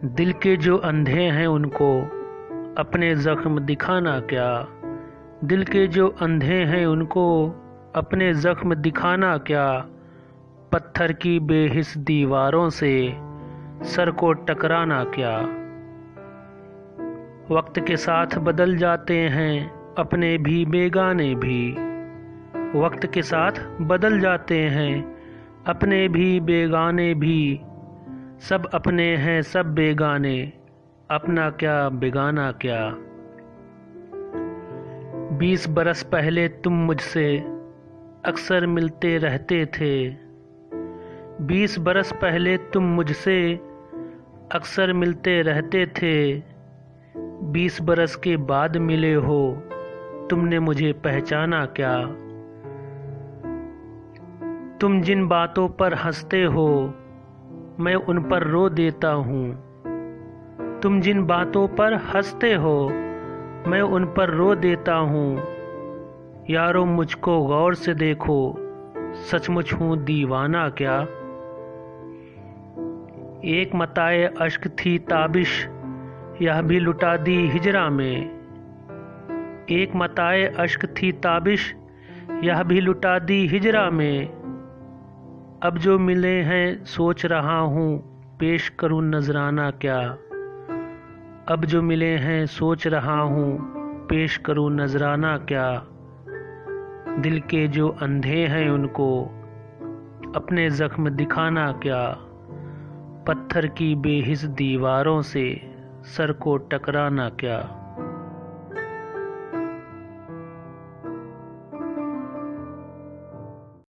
दिल के जो अंधे हैं उनको अपने ज़ख्म दिखाना क्या। दिल के जो अंधे हैं उनको अपने ज़ख्म दिखाना क्या। पत्थर की बेहिस दीवारों से सर को टकराना क्या। वक्त के साथ बदल जाते हैं अपने भी बेगाने भी। वक्त के साथ बदल जाते हैं अपने भी बेगाने भी। सब अपने हैं सब बेगाने, अपना क्या बेगाना क्या। 20 बरस पहले तुम मुझसे अक्सर मिलते रहते थे। 20 बरस पहले तुम मुझसे अक्सर मिलते रहते थे। 20 बरस के बाद मिले हो, तुमने मुझे पहचाना क्या। तुम जिन बातों पर हंसते हो मैं उन पर रो देता हूँ। तुम जिन बातों पर हंसते हो मैं उन पर रो देता हूँ। यारो मुझको गौर से देखो, सचमुच हूँ दीवाना क्या। एक मताए अश्क थी ताबिश, यह भी लुटा दी हिजरा में। एक मताए अश्क थी ताबिश, यह भी लुटा दी हिजरा में। अब जो मिले हैं सोच रहा हूँ पेश करूँ नजराना क्या। अब जो मिले हैं सोच रहा हूँ पेश करूँ नजराना क्या। दिल के जो अंधे हैं उनको अपने ज़ख्म दिखाना क्या। पत्थर की बेहिस दीवारों से सर को टकराना क्या।